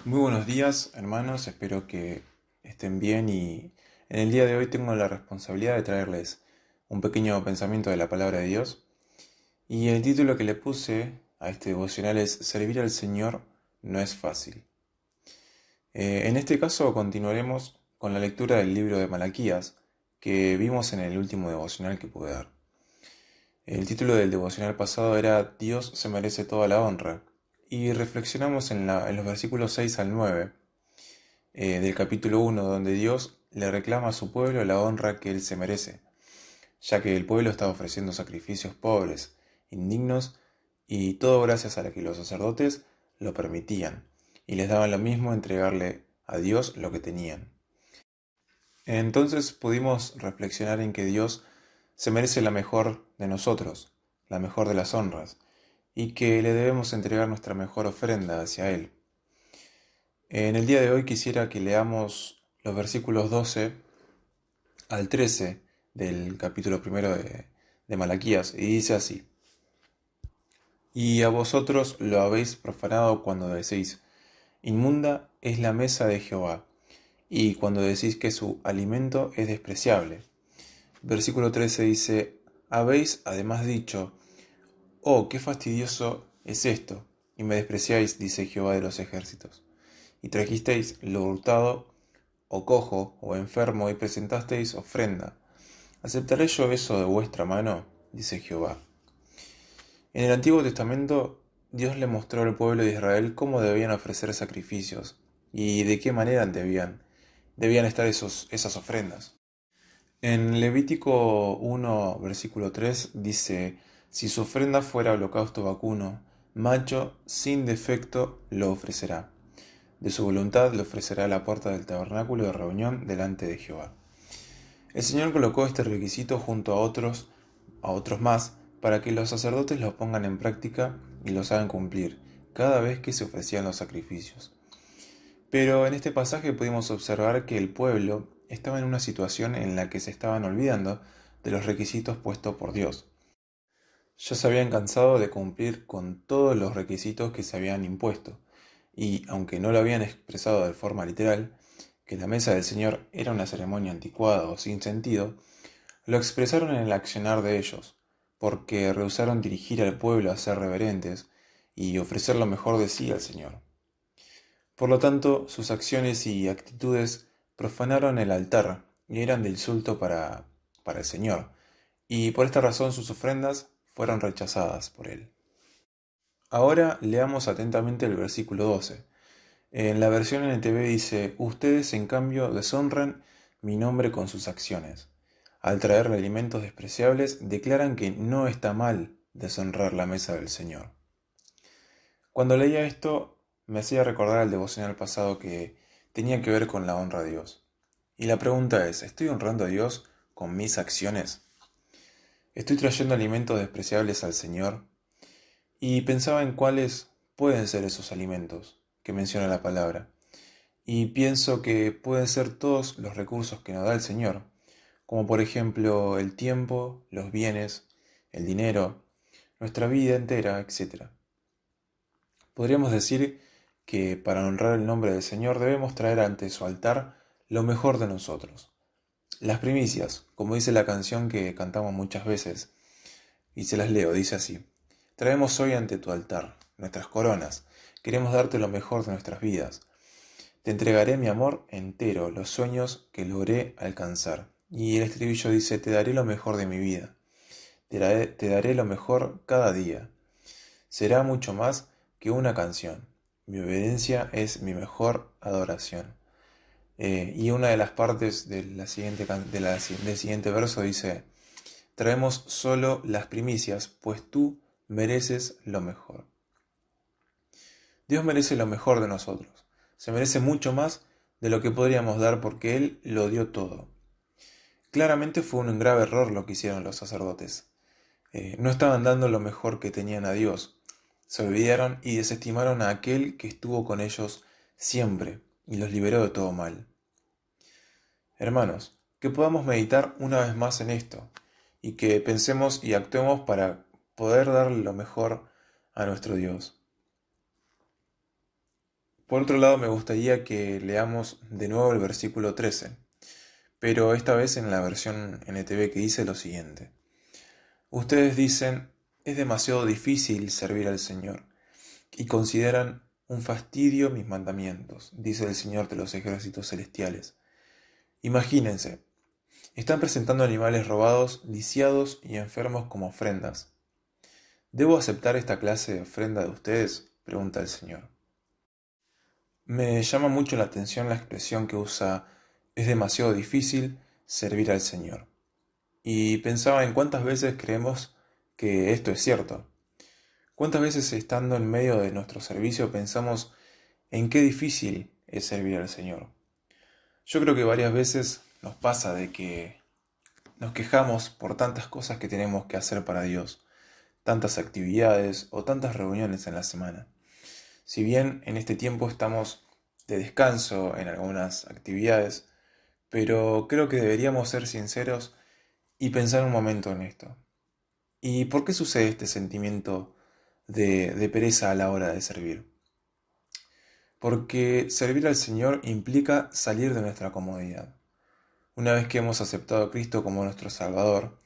Muy buenos días, hermanos, espero que estén bien y en el día de hoy tengo la responsabilidad de traerles un pequeño pensamiento de la palabra de Dios y el título que le puse a este devocional es Servir al Señor no es fácil. En este caso continuaremos con la lectura del libro de Malaquías que vimos en el último devocional que pude dar. El título del devocional pasado era Dios se merece toda la honra y reflexionamos en los versículos 6 al 9 del capítulo 1, donde Dios le reclama a su pueblo la honra que él se merece, ya que el pueblo estaba ofreciendo sacrificios pobres, indignos, y todo gracias a la que los sacerdotes lo permitían, y les daban lo mismo entregarle a Dios lo que tenían. Entonces pudimos reflexionar en que Dios se merece la mejor de nosotros, la mejor de las honras, y que le debemos entregar nuestra mejor ofrenda hacia Él. En el día de hoy quisiera que leamos los versículos 12 al 13 del capítulo primero de Malaquías, y dice así: Y a vosotros lo habéis profanado cuando decís, inmunda es la mesa de Jehová, y cuando decís que su alimento es despreciable. Versículo 13 dice, habéis además dicho, oh, qué fastidioso es esto, y me despreciáis, dice Jehová de los ejércitos. Y trajisteis lo hurtado, o cojo, o enfermo, y presentasteis ofrenda. ¿Aceptaré yo eso de vuestra mano? Dice Jehová. En el Antiguo Testamento, Dios le mostró al pueblo de Israel cómo debían ofrecer sacrificios y de qué manera debían estar esas ofrendas. En Levítico 1, versículo 3 dice, si su ofrenda fuera holocausto vacuno, macho sin defecto lo ofrecerá. De su voluntad lo ofrecerá a la puerta del tabernáculo de reunión delante de Jehová. El Señor colocó este requisito junto a otros más, para que los sacerdotes los pongan en práctica y los hagan cumplir cada vez que se ofrecían los sacrificios. Pero en este pasaje pudimos observar que el pueblo estaba en una situación en la que se estaban olvidando de los requisitos puestos por Dios. Ya se habían cansado de cumplir con todos los requisitos que se habían impuesto, y aunque no lo habían expresado de forma literal, que la mesa del Señor era una ceremonia anticuada o sin sentido, lo expresaron en el accionar de ellos, porque rehusaron dirigir al pueblo a ser reverentes y ofrecer lo mejor de sí al Señor. Por lo tanto, sus acciones y actitudes profanaron el altar y eran de insulto para el Señor, y por esta razón sus ofrendas fueron rechazadas por él. Ahora leamos atentamente el versículo 12. En la versión NTV dice, ustedes en cambio deshonran mi nombre con sus acciones. Al traerle alimentos despreciables, declaran que no está mal deshonrar la mesa del Señor. Cuando leía esto, me hacía recordar el devocional pasado que tenía que ver con la honra a Dios. Y la pregunta es, ¿estoy honrando a Dios con mis acciones? ¿Estoy trayendo alimentos despreciables al Señor? Y pensaba en cuáles pueden ser esos alimentos que menciona la palabra. Y pienso que pueden ser todos los recursos que nos da el Señor, como por ejemplo el tiempo, los bienes, el dinero, nuestra vida entera, etc. Podríamos decir que para honrar el nombre del Señor debemos traer ante su altar lo mejor de nosotros. Las primicias, como dice la canción que cantamos muchas veces, y se las leo, dice así. Traemos hoy ante tu altar nuestras coronas, queremos darte lo mejor de nuestras vidas. Te entregaré mi amor entero, los sueños que logré alcanzar. Y el estribillo dice, te daré lo mejor de mi vida, te daré lo mejor cada día. Será mucho más que una canción. Mi obediencia es mi mejor adoración. Y una de las partes de la siguiente, del siguiente verso dice, traemos solo las primicias, pues tú mereces lo mejor. Dios merece lo mejor de nosotros. Se merece mucho más de lo que podríamos dar porque Él lo dio todo. Claramente fue un grave error lo que hicieron los sacerdotes. No estaban dando lo mejor que tenían a Dios. Se olvidaron y desestimaron a aquel que estuvo con ellos siempre y los liberó de todo mal. Hermanos, que podamos meditar una vez más en esto y que pensemos y actuemos para poder darle lo mejor a nuestro Dios. Por otro lado, me gustaría que leamos de nuevo el versículo 13, pero esta vez en la versión NTV que dice lo siguiente. Ustedes dicen, es demasiado difícil servir al Señor, y consideran un fastidio mis mandamientos, dice el Señor de los ejércitos celestiales. Imagínense, están presentando animales robados, lisiados y enfermos como ofrendas. ¿Debo aceptar esta clase de ofrenda de ustedes?, pregunta el Señor. Me llama mucho la atención la expresión que usa es demasiado difícil servir al Señor. Y pensaba en cuántas veces creemos que esto es cierto. Cuántas veces estando en medio de nuestro servicio pensamos en qué difícil es servir al Señor. Yo creo que varias veces nos pasa de que nos quejamos por tantas cosas que tenemos que hacer para Dios, tantas actividades o tantas reuniones en la semana. Si bien en este tiempo estamos de descanso en algunas actividades, pero creo que deberíamos ser sinceros y pensar un momento en esto. ¿Y por qué sucede este sentimiento de pereza a la hora de servir? Porque servir al Señor implica salir de nuestra comodidad. Una vez que hemos aceptado a Cristo como nuestro Salvador,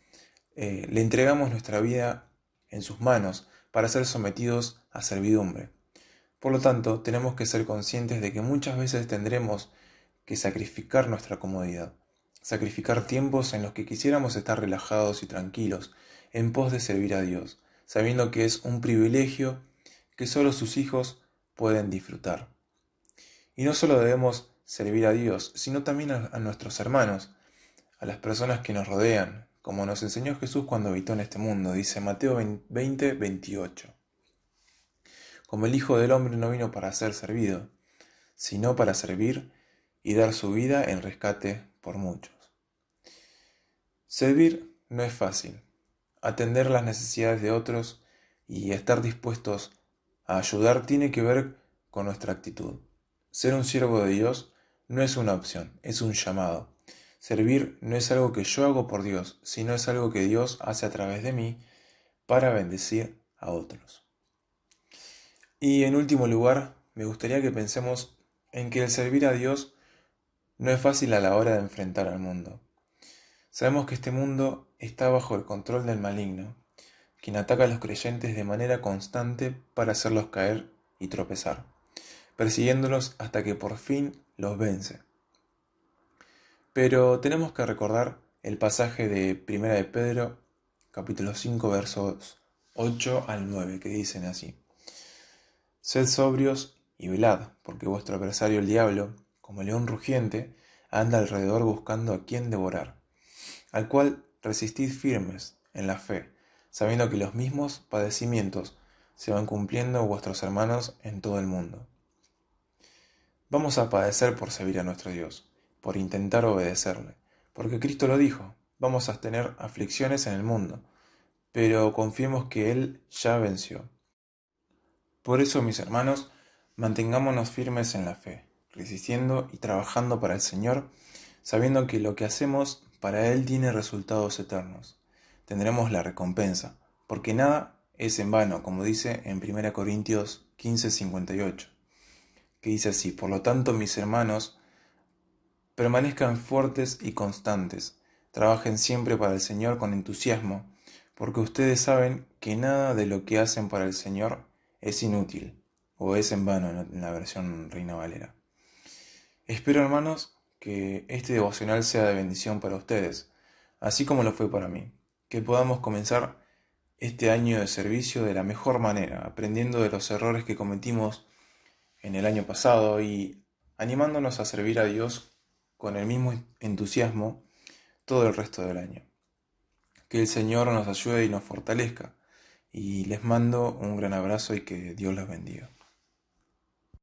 le entregamos nuestra vida en sus manos para ser sometidos a servidumbre. Por lo tanto, tenemos que ser conscientes de que muchas veces tendremos que sacrificar nuestra comodidad, sacrificar tiempos en los que quisiéramos estar relajados y tranquilos, en pos de servir a Dios, sabiendo que es un privilegio que solo sus hijos pueden disfrutar. Y no solo debemos servir a Dios, sino también a nuestros hermanos, a las personas que nos rodean, como nos enseñó Jesús cuando habitó en este mundo, dice Mateo 20, 28. Como el Hijo del Hombre no vino para ser servido, sino para servir y dar su vida en rescate por muchos. Servir no es fácil. Atender las necesidades de otros y estar dispuestos a ayudar tiene que ver con nuestra actitud. Ser un siervo de Dios no es una opción, es un llamado. Servir no es algo que yo hago por Dios, sino es algo que Dios hace a través de mí para bendecir a otros. Y en último lugar, me gustaría que pensemos en que el servir a Dios no es fácil a la hora de enfrentar al mundo. Sabemos que este mundo está bajo el control del maligno, quien ataca a los creyentes de manera constante para hacerlos caer y tropezar, persiguiéndolos hasta que por fin los vence. Pero tenemos que recordar el pasaje de Primera de Pedro, capítulo 5, versos 8 al 9, que dicen así. Sed sobrios y velad, porque vuestro adversario el diablo, como león rugiente, anda alrededor buscando a quien devorar, al cual resistid firmes en la fe, sabiendo que los mismos padecimientos se van cumpliendo vuestros hermanos en todo el mundo. Vamos a padecer por servir a nuestro Dios, por intentar obedecerle, porque Cristo lo dijo, vamos a tener aflicciones en el mundo, pero confiemos que Él ya venció. Por eso, mis hermanos, mantengámonos firmes en la fe, resistiendo y trabajando para el Señor, sabiendo que lo que hacemos para Él tiene resultados eternos. Tendremos la recompensa, porque nada es en vano, como dice en 1 Corintios 15:58, que dice así, por lo tanto, mis hermanos, permanezcan fuertes y constantes, trabajen siempre para el Señor con entusiasmo, porque ustedes saben que nada de lo que hacen para el Señor es inútil, o es en vano en la versión Reina Valera. Espero, hermanos, que este devocional sea de bendición para ustedes, así como lo fue para mí, que podamos comenzar este año de servicio de la mejor manera, aprendiendo de los errores que cometimos en el año pasado y animándonos a servir a Dios con el mismo entusiasmo todo el resto del año. Que el Señor nos ayude y nos fortalezca. Y les mando un gran abrazo y que Dios los bendiga.